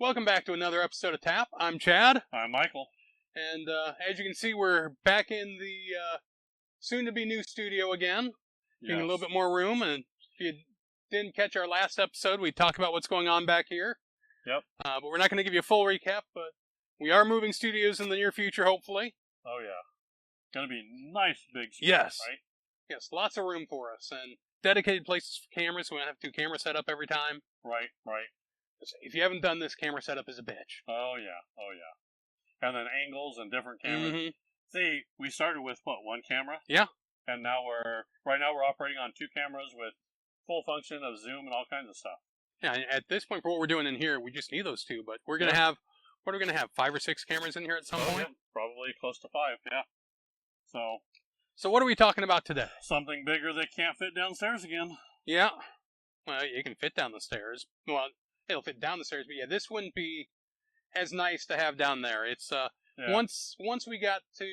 Welcome back to another episode of TAAP. I'm Chad, I'm Michael. and as you can see, we're back in the soon-to-be new studio again, getting a little bit more room. And if you didn't catch our last episode, we talked about what's going on back here. Yep. But we're not going to give you a full recap, but we are moving studios in the near future, hopefully. Oh, yeah. Gonna be nice big space, Yes. right? Yes, lots of room for us, and dedicated places for cameras, so we don't have to do camera setup every time. Right. If you haven't done this, camera setup is a bitch. Oh, yeah. And then angles and different cameras. Mm-hmm. See, we started with, one camera? Yeah. And now we're operating on 2 cameras with full function of zoom and all kinds of stuff. Yeah, at this point, for what we're doing in here, we just need those 2, but we're going to have, what are we going to have, 5 or 6 cameras in here at some point? Yeah. Probably close to 5, yeah. So what are we talking about today? Something bigger that can't fit downstairs again. Yeah. Well, you can fit down the stairs. Well, it'll fit down the stairs, but yeah, this wouldn't be as nice to have down there. It's once we got to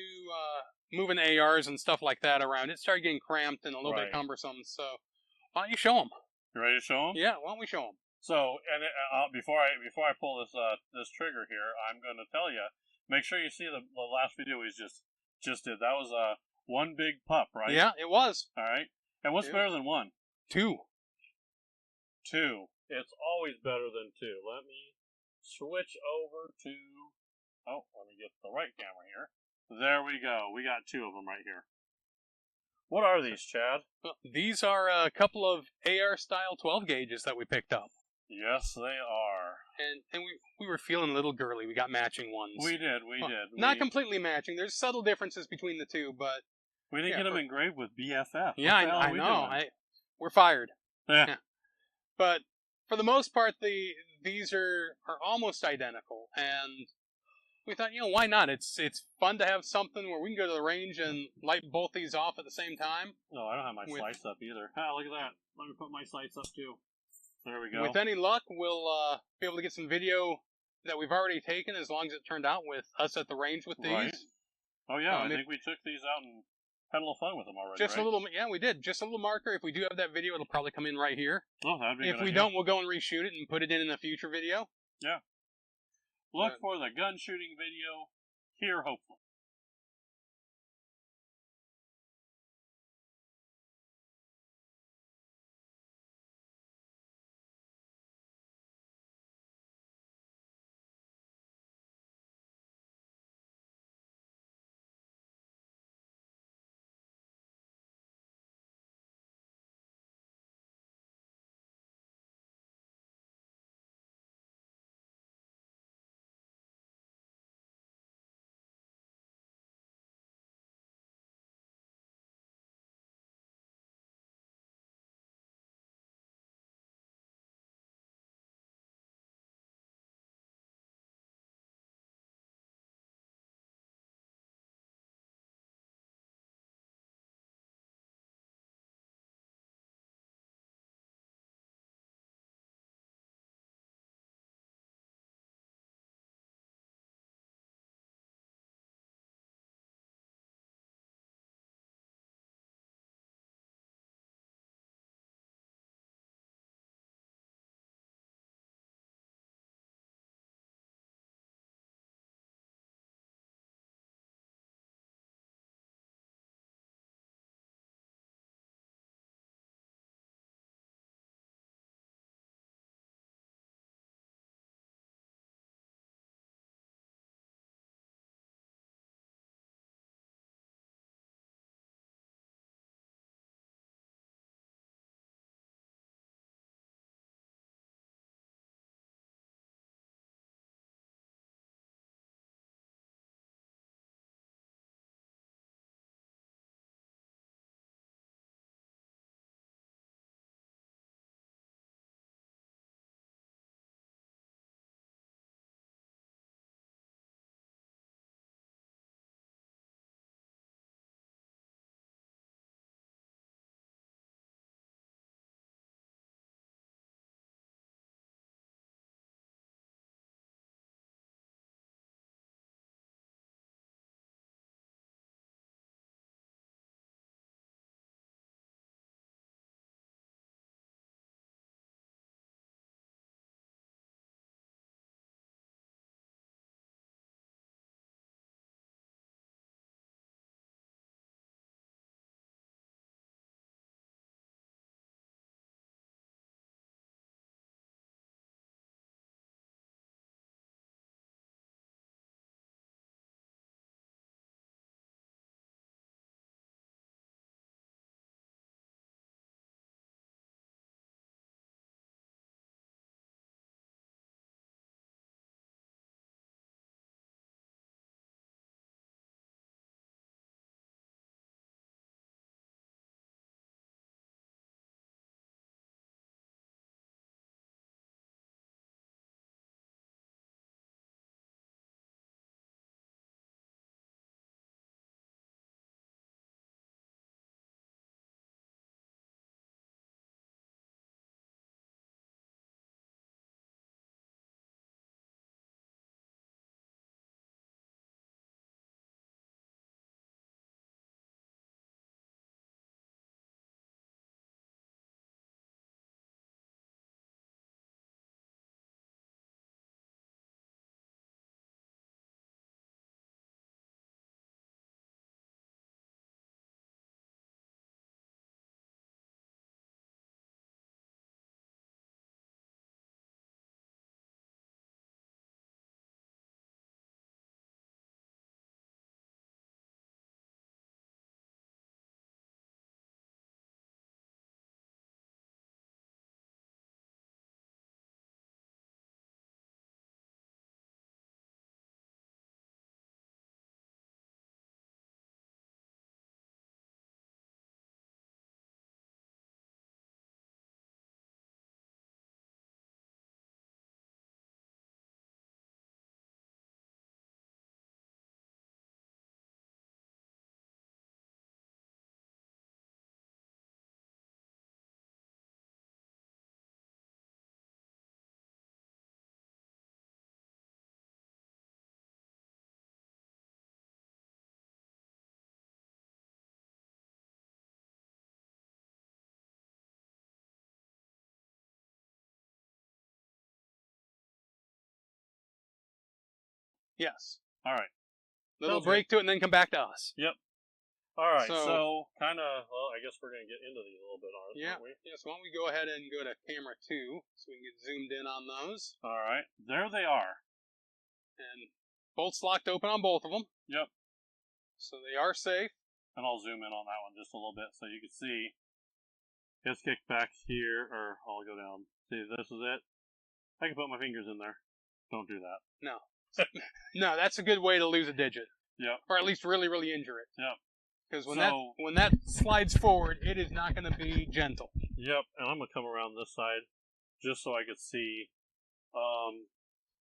moving ARs and stuff like that around, it started getting cramped and a little bit cumbersome. So why don't you show them? You ready to show them? Yeah, why don't we show them? So, and before I pull this trigger here, I'm going to tell you, make sure you see the last video we just did. That was one big pup, right? Yeah, it was. All right. And what's better than 1? 2. 2. It's always better than 2. Let me switch over to. Oh, let me get the right camera here. There we go. We got 2 of them right here. What are these, Chad? Well, these are a couple of AR style 12 gauges that we picked up. Yes, they are. And we were feeling a little girly. We got matching ones. We did. Not completely matching. There's subtle differences between the 2, but we didn't get them engraved with BFF. Yeah, I know. We're fired. Yeah. But for the most part, these are almost identical, and we thought, why not? It's fun to have something where we can go to the range and light both these off at the same time. No, I don't have my sights up either. Ah, look at that. Let me put my sights up too. There we go. With any luck, we'll be able to get some video that we've already taken, as long as it turned out with us at the range with these. Right. Oh yeah, I think we took these out and had a little fun with them already. Just a little, yeah, we did. Just a little marker. If we do have that video, it'll probably come in right here. Oh, that'd be. If we don't, we'll go and reshoot it and put it in a future video. Yeah. Look for the gun shooting video here, hopefully. Yes. All right. Little Sounds break to it and then come back to us. Yep. All right. So- So kind of. Well, I guess we're gonna get into these a little bit, aren't we? Yeah, so why don't we go ahead and go to camera 2 so we can get zoomed in on those. All right. There they are. And bolts locked open on both of them. Yep. So they are safe. And I'll zoom in on that one just a little bit so you can see. It's kicked back here, or I'll go down. See, this is it. I can put my fingers in there. Don't do that. No. No, that's a good way to lose a digit. Yep. Or at least really, really injure it. Yep. Because when that slides forward, it is not going to be gentle. Yep. And I'm gonna come around this side just so I could see.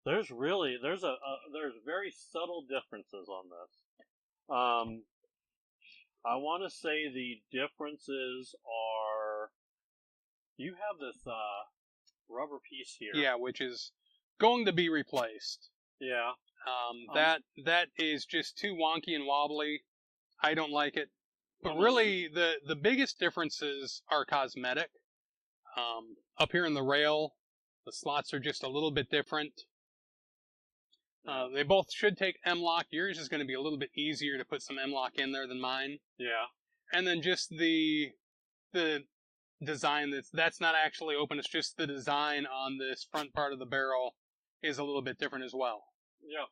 There's very subtle differences on this. I want to say the differences are. You have this rubber piece here. Yeah, which is going to be replaced. Yeah. That is just too wonky and wobbly. I don't like it. But What is really, the biggest differences are cosmetic. Up here in the rail, the slots are just a little bit different. They both should take M-lock. Yours is going to be a little bit easier to put some M-lock in there than mine. Yeah. And then just the design that's not actually open. It's just the design on this front part of the barrel is a little bit different as well. Yeah.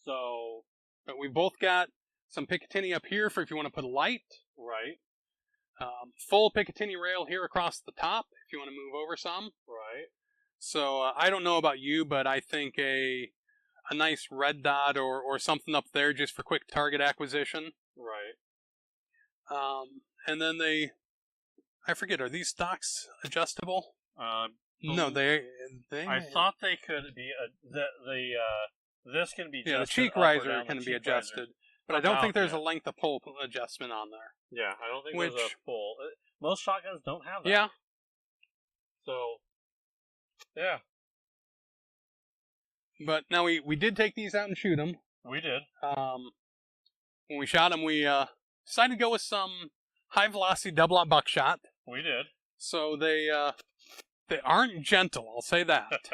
So. But we both got some Picatinny up here for if you want to put a light. Right. Full Picatinny rail here across the top if you want to move over some. Right. So I don't know about you, but I think a nice red dot or something up there just for quick target acquisition. Right. And then I forget, are these stocks adjustable? No, I thought they could be. This can be. Yeah, the cheek riser can be adjusted, but I don't think there's a length of pull adjustment on there. Yeah, I don't think there's a pull. Most shotguns don't have that. Yeah. So. Yeah. But now we did take these out and shoot them. We did. When we shot them, we decided to go with some high velocity double aught buckshot. We did. So they aren't gentle, I'll say that.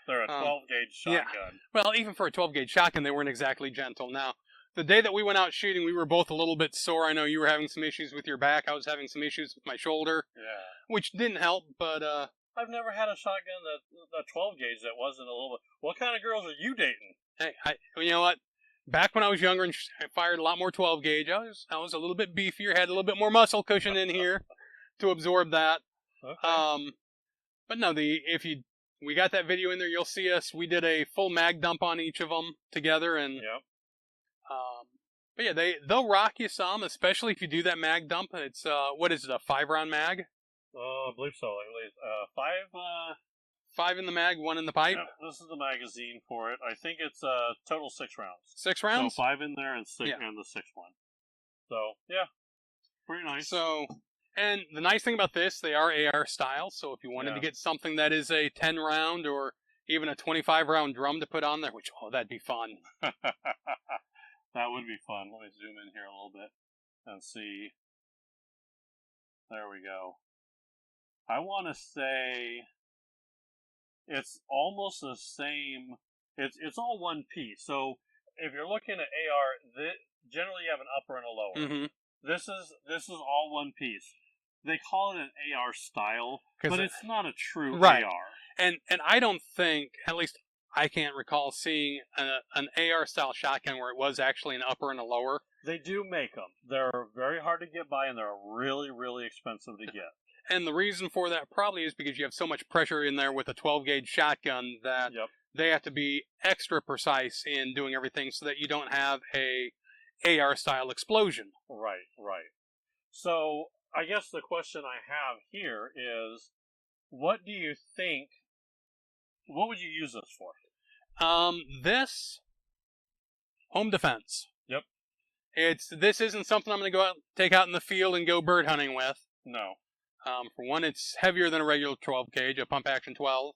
They're a 12 gauge shotgun. Yeah. Well, even for a 12 gauge shotgun, they weren't exactly gentle. Now, the day that we went out shooting, we were both a little bit sore. I know you were having some issues with your back. I was having some issues with my shoulder. Yeah. Which didn't help, but I've never had a shotgun that 12 gauge that wasn't a little bit. What kind of girls are you dating? Hey, you know what? Back when I was younger and I fired a lot more 12 gauge, I was a little bit beefier, had a little bit more muscle cushion in here to absorb that. Okay. But no, we got that video in there. You'll see us. We did a full mag dump on each of them together, and Yep. But yeah, they'll rock you some, especially if you do that mag dump. It's what is it, a 5-round mag? I believe so. I believe 5. 5 in the mag, 1 in the pipe. Yeah, this is the magazine for it. I think it's total 6 rounds. 6 rounds. So 5 in there and 6 Yeah. and the 6th one. So yeah, pretty nice. So, and the nice thing about this, they are AR style. So if you wanted to get something that is a 10 round or even a 25 round drum to put on there, which that'd be fun. That would be fun. Let me zoom in here a little bit and see. There we go. I want to say it's almost the same. It's all one piece. So if you're looking at AR, generally you have an upper and a lower. Mm-hmm. This is all one piece. They call it an AR style, but it's not a true AR. And I don't think, at least I can't recall seeing an AR style shotgun where it was actually an upper and a lower. They do make them. They're very hard to get by, and they're really, really expensive to get. And the reason for that probably is because you have so much pressure in there with a 12 gauge shotgun that they have to be extra precise in doing everything so that you don't have a AR style explosion. Right. So I guess the question I have here is, what do you think? What would you use this for? This home defense. Yep. This isn't something I'm going to go out, take out in the field and go bird hunting with. No. For one, it's heavier than a regular 12 gauge, a pump action 12.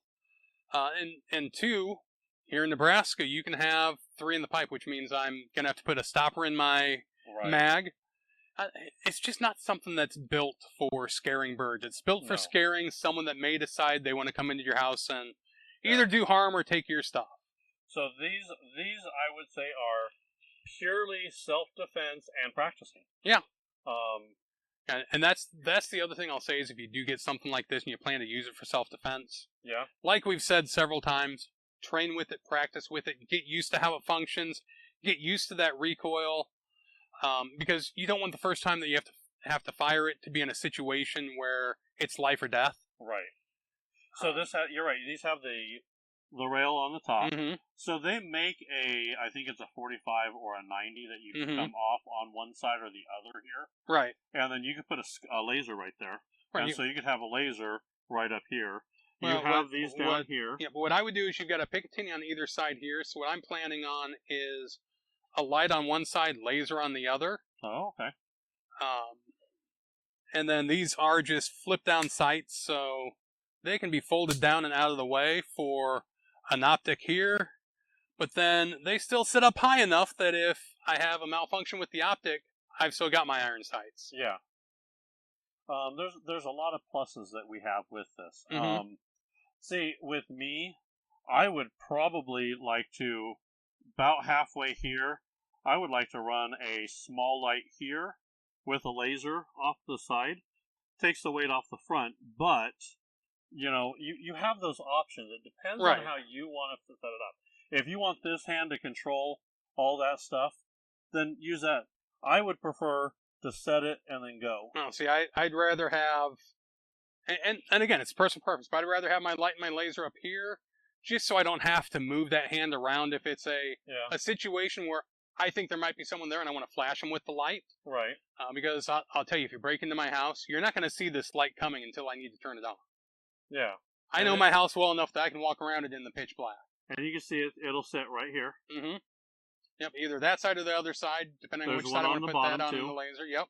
And two, here in Nebraska, you can have 3 in the pipe, which means I'm going to have to put a stopper in my mag. It's just not something that's built for scaring birds. It's built for scaring someone that may decide they want to come into your house and either do harm or take your stuff. So these I would say are purely self-defense and practicing. Yeah. Um, And that's the other thing I'll say is if you do get something like this and you plan to use it for self-defense, yeah. like we've said several times, train with it, practice with it, get used to how it functions, get used to that recoil, because you don't want the first time that you have to fire it to be in a situation where it's life or death. Right. So you're right. These have the rail on the top. Mm-hmm. So they make I think it's a 45 or a 90 that you can come off on one side or the other here. Right. And then you could put a laser right there. Right. And so you could have a laser right up here. You have these down here. Yeah, but what I would do is you've got a Picatinny on either side here. So what I'm planning on is a light on one side, laser on the other. Oh, okay. And then these are just flip down sights, so they can be folded down and out of the way for an optic here. But then they still sit up high enough that if I have a malfunction with the optic, I've still got my iron sights. Yeah. There's a lot of pluses that we have with this. Mm-hmm. See, with me, I would probably like to, about halfway here, I would like to run a small light here with a laser off the side. Takes the weight off the front, but, you have those options. It depends on how you want to set it up. If you want this hand to control all that stuff, then use that. I would prefer to set it and then go. Oh, see, I'd rather have, and again, it's personal preference, but I'd rather have my light and my laser up here, just so I don't have to move that hand around if it's a situation where I think there might be someone there and I want to flash them with the light. Right. Because I'll tell you, if you break into my house, you're not going to see this light coming until I need to turn it on. Yeah. I know my house well enough that I can walk around it in the pitch black. And you can see it'll sit right here. Mm-hmm. Yep, either that side or the other side, depending on which side I want to put that on in the laser. Yep.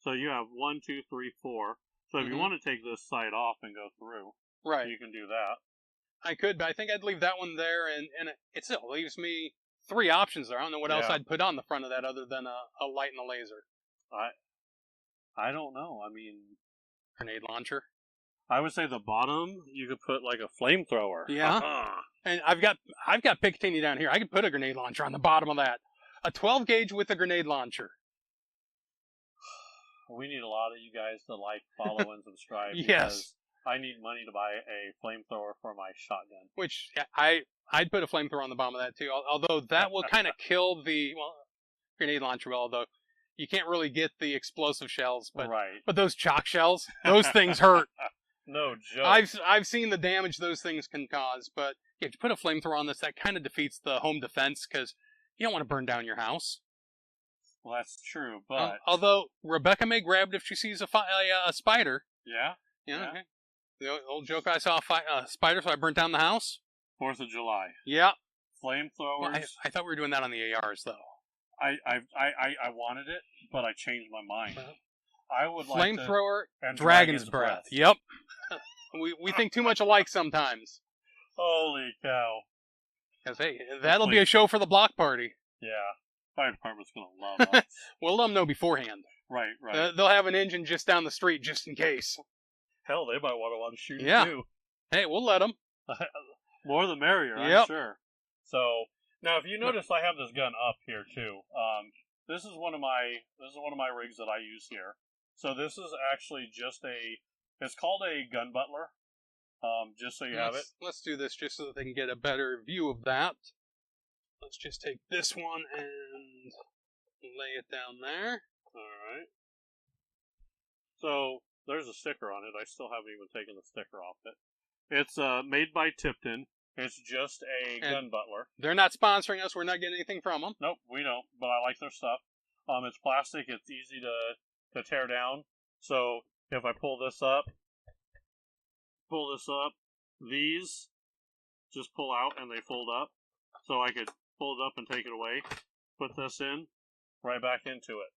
So you have 1, 2, 3, 4. So if you want to take this side off and go through, right, you can do that. I could, but I think I'd leave that one there, and it still leaves me 3 options there. I don't know what else I'd put on the front of that other than a light and a laser. I don't know. I mean, grenade launcher. I would say the bottom you could put like a flamethrower. Yeah. And I've got Picatinny down here. I could put a grenade launcher on the bottom of that. A 12 gauge with a grenade launcher. We need a lot of you guys to like, follow, and subscribe. Yes. I need money to buy a flamethrower for my shotgun. Which I'd put a flamethrower on the bottom of that too. Although that will kind of kill the grenade launcher. Although you can't really get the explosive shells, but those chalk shells, those things hurt. No joke. I've seen the damage those things can cause, but if you put a flamethrower on this, that kind of defeats the home defense because you don't want to burn down your house. Well, that's true, but although Rebecca may grab it if she sees a spider. Yeah. Yeah. Okay. The old joke: I saw a spider, so I burnt down the house. 4th of July. Yeah. Flamethrowers. Well, I thought we were doing that on the ARs though. I wanted it, but I changed my mind. I would like flamethrower, and dragon's breath. Yep. we think too much alike sometimes. Holy cow! Because hey, that'll be a show for the block party. Yeah, fire department's gonna love us. We'll let them know beforehand. Right. They'll have an engine just down the street just in case. Hell, they might want to shoot too. Hey, we'll let them. More the merrier, I'm sure. So now, if you notice, I have this gun up here too. This is one of my rigs that I use here. So this is actually just it's called a gun butler. Just so you have it. Let's do this just so that they can get a better view of that. Let's just take this one and lay it down there. Alright. So there's a sticker on it. I still haven't even taken the sticker off it. It's made by Tipton. It's just a gun butler. They're not sponsoring us. We're not getting anything from them. Nope, we don't. But I like their stuff. It's plastic. It's easy to tear down. So if I pull this up, these just pull out and they fold up. So I could pull it up and take it away. Put this in, right back into it.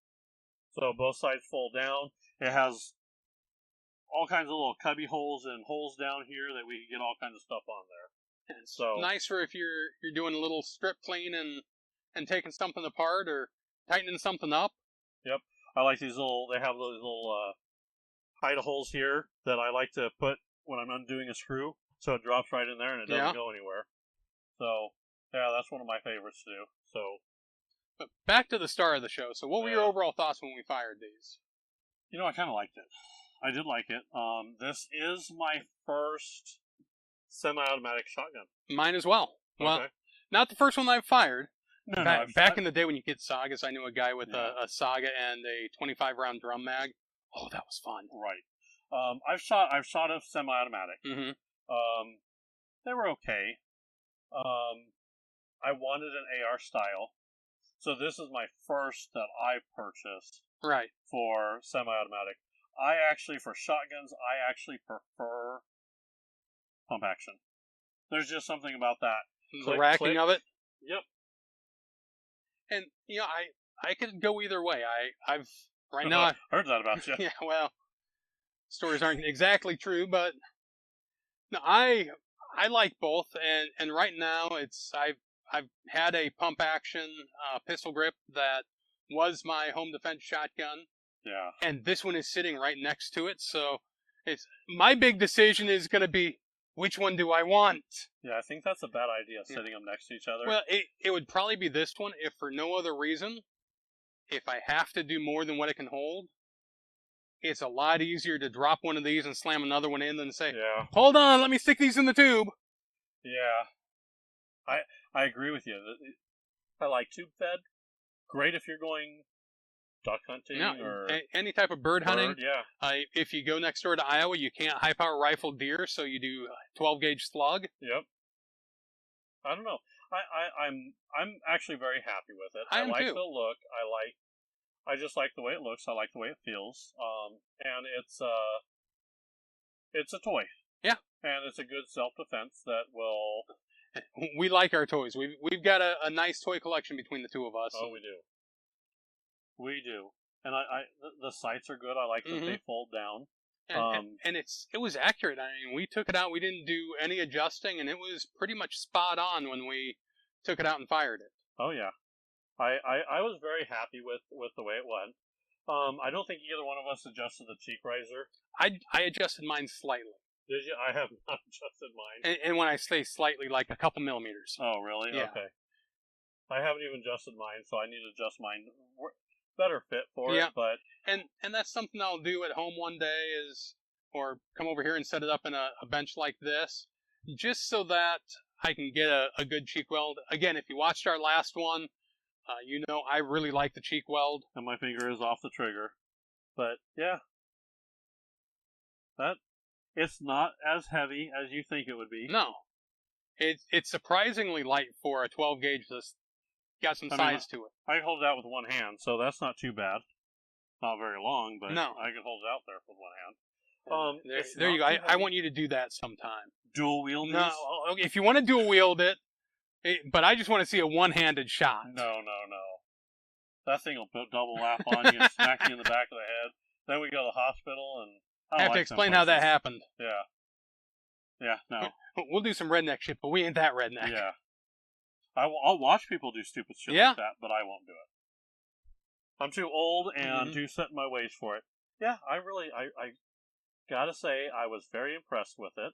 So both sides fold down. It has all kinds of little cubby holes and holes down here that we can get all kinds of stuff on there. It's nice for if you're doing a little strip clean and taking something apart or tightening something up. Yep. I like these they have those little hide holes here that I like to put when I'm undoing a screw, so it drops right in there and it doesn't go anywhere. So, yeah, That's one of my favorites to do. So, But back to the start of the show. So what were your overall thoughts when we fired these? I kind of liked it. I did like it. This is my first semi-automatic shotgun. Mine as well. Well, okay. Not the first one I've fired. No, back in the day when you get Sagas, I knew a guy with a Saga and a 25-round drum mag. Oh, that was fun. Right. I've shot a semi-automatic. Mm-hmm. They were okay. I wanted an AR style, so this is my first that I purchased. Right. For semi-automatic. For shotguns, I actually prefer pump action. There's just something about that. The racking of it? Yep. And, I could go either way. I've heard that about you. Yeah, well, stories aren't exactly true, but no, I like both, and right now I've had a pump action pistol grip that was my home defense shotgun. Yeah. And this one is sitting right next to it, so it's my big decision is going to be which one do I want? Yeah, I think that's a bad idea, sitting them next to each other. Well, it would probably be this one if for no other reason. If I have to do more than what it can hold, it's a lot easier to drop one of these and slam another one in than say, hold on, let me stick these in the tube. Yeah. I agree with you. I like tube fed. Great if you're going duck hunting or any type of bird hunting. Yeah. If you go next door to Iowa, you can't high power rifle deer, so you do 12 gauge slug. Yep. I don't know. I'm actually very happy with it. I am like too. the look. I just like the way it looks. I like the way it feels. And it's a toy. Yeah. And it's a good self defense that will. We like our toys. We've got a nice toy collection between the two of us. Oh, we do. We do. And the sights are good. I like that they fold down. And it was accurate. I mean, we took it out. We didn't do any adjusting, and it was pretty much spot on when we took it out and fired it. Oh yeah, I was very happy with the way it went. I don't think either one of us adjusted the cheek riser. I adjusted mine slightly. Did you? I have not adjusted mine. And when I say slightly, like a couple millimeters. Oh really? Yeah. Okay. I haven't even adjusted mine, so I need to adjust mine. Better fit for it, but and that's something I'll do at home one day or come over here and set it up in a bench like this, just so that I can get a good cheek weld. Again, if you watched our last one, I really like the cheek weld. And my finger is off the trigger, but yeah, it's not as heavy as you think it would be. No, it's surprisingly light for a 12 gauge that's got some size to it. I can hold it out with one hand, so that's not too bad. Not very long, but no. I can hold it out there with one hand. There you go. I want you to do that sometime. Dual wield these? No, okay, if you want to dual wield it, but I just want to see a one-handed shot. No. That thing will put double lap on you and smack you in the back of the head. Then we go to the hospital, and I have to explain how that happened. Yeah, no. We'll do some redneck shit, but we ain't that redneck. Yeah. I'll watch people do stupid shit like that, but I won't do it. I'm too old and too set in my ways for it. Yeah, I gotta say, I was very impressed with it.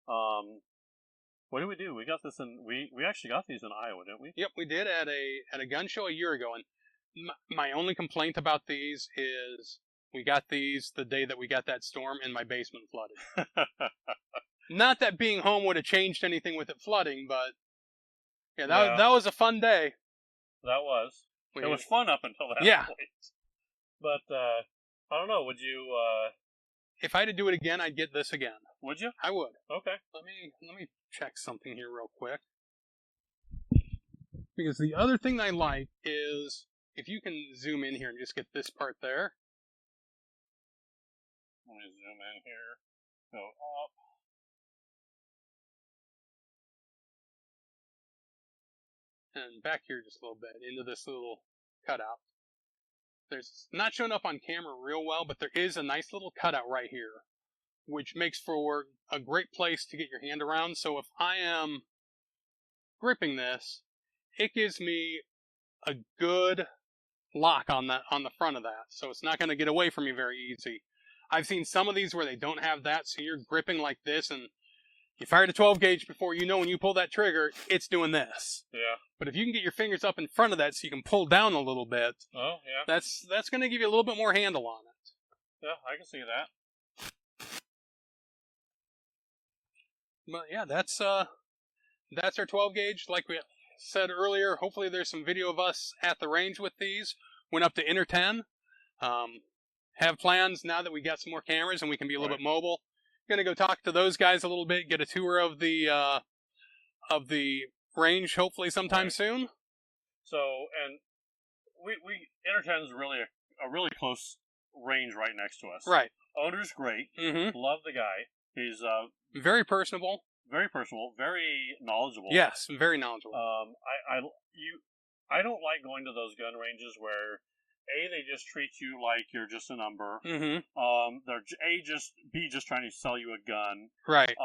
What did we do? We got this in. We actually got these in Iowa, didn't we? Yep, we did at a gun show a year ago, and my only complaint about these is we got these the day that we got that storm, and my basement flooded. Not that being home would have changed anything with it flooding, but yeah, that was a fun day. That was. It was fun up until that point. But I don't know. Would you? If I had to do it again, I'd get this again. Would you? I would. Okay. Let me check something here real quick. Because the other thing I like is if you can zoom in here and just get this part there. Let me zoom in here. Go up. And back here just a little bit into this little cutout. There's not showing up on camera real well, but there is a nice little cutout right here, which makes for a great place to get your hand around. So if I am gripping this, it gives me a good lock on the front of that, so it's not going to get away from me very easy. I've seen some of these where they don't have that, so you're gripping like this, and You fire the 12 gauge before you know when you pull that trigger, it's doing this. Yeah. But if you can get your fingers up in front of that so you can pull down a little bit, oh yeah, that's going to give you a little bit more handle on it. Yeah, I can see that. But yeah, that's our 12 gauge. Like we said earlier, hopefully there's some video of us at the range with these. Went up to Inter 10. Have plans now that we got some more cameras and we can be a little bit mobile. Gonna go talk to those guys a little bit, get a tour of the range hopefully sometime soon. So, and we Inter 10 is really a really close range right next to us. Right. Owner's great. Mm-hmm. Love the guy. He's very personable. Very personable. Very knowledgeable. Yes, very knowledgeable. I don't like going to those gun ranges where they just treat you like you're just a number. Mm-hmm. They're just trying to sell you a gun. Right.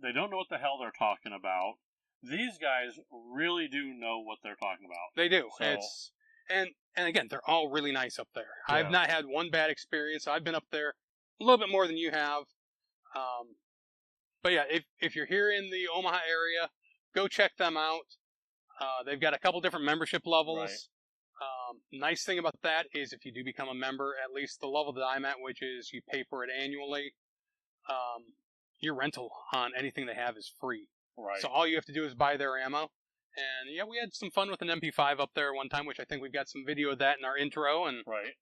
They don't know what the hell they're talking about. These guys really do know what they're talking about. They do. So, and again, they're all really nice up there. Yeah. I've not had one bad experience. I've been up there a little bit more than you have. But yeah, if you're here in the Omaha area, go check them out. They've got a couple different membership levels. Right. Nice thing about that is if you do become a member, at least the level that I'm at, which is you pay for it annually, your rental on anything they have is free. Right. So all you have to do is buy their ammo. And yeah, we had some fun with an MP5 up there one time, which I think we've got some video of that in our intro. And right.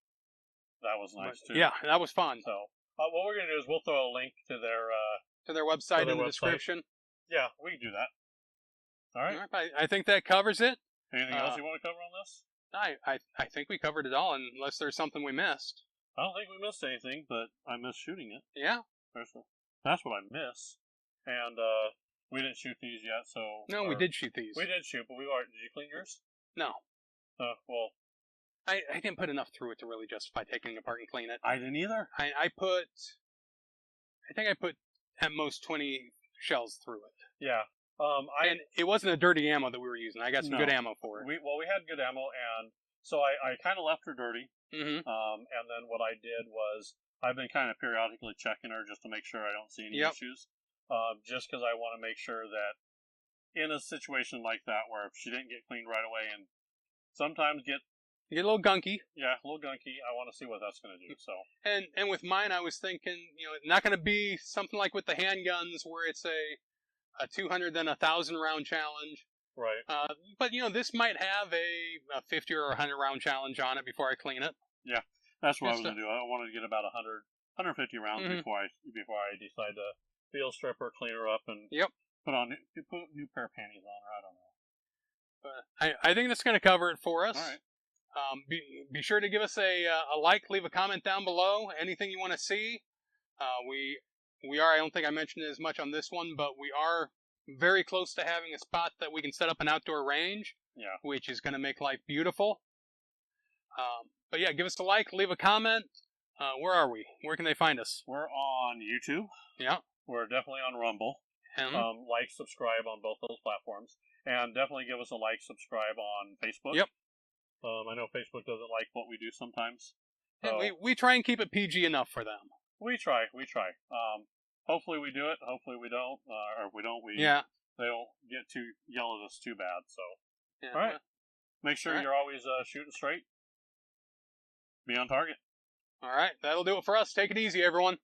That was nice too. Yeah, that was fun. So what we're gonna do is we'll throw a link to their website in the description. Yeah, we can do that. All right. I think that covers it. Anything else you want to cover on this? I think we covered it all, unless there's something we missed. I don't think we missed anything, but I missed shooting it. Yeah. That's what I miss. And we didn't shoot these yet, so... No, we did shoot these. We did shoot, but did you clean yours? No. Well... I didn't put enough through it to really justify taking it apart and clean it. I didn't either. I think I put at most 20 shells through it. Yeah. And it wasn't a dirty ammo that we were using. I got some good ammo for it. We had good ammo, and so I kind of left her dirty. Mm-hmm. And then what I did was I've been kind of periodically checking her just to make sure I don't see any issues. Just because I want to make sure that in a situation like that where if she didn't get cleaned right away and sometimes get a little gunky. Yeah, a little gunky. I want to see what that's going to do. So and with mine, I was thinking, not going to be something like with the handguns where it's a 200 then 1,000 round challenge. Right. But this might have a 50 or 100 round challenge on it before I clean it. Yeah, that's what I was going to do. I wanted to get about 150 rounds before I decide to field strip her, clean her up, and put a new pair of panties on her. I don't know. But I think that's going to cover it for us. All right. Be sure to give us a like, leave a comment down below. Anything you want to see. We are, I don't think I mentioned it as much on this one, but we are very close to having a spot that we can set up an outdoor range. Yeah. Which is going to make life beautiful. But yeah, give us a like, leave a comment. Where are we? Where can they find us? We're on YouTube. Yeah. We're definitely on Rumble. Like, subscribe on both those platforms. And definitely give us a like, subscribe on Facebook. Yep. I know Facebook doesn't like what we do sometimes. So we try and keep it PG enough for them. We try. Hopefully we do it. Hopefully we don't. Or if we don't, they don't get too yell at us too bad. So, all right. Make sure you're always shooting straight. Be on target. All right. That'll do it for us. Take it easy, everyone.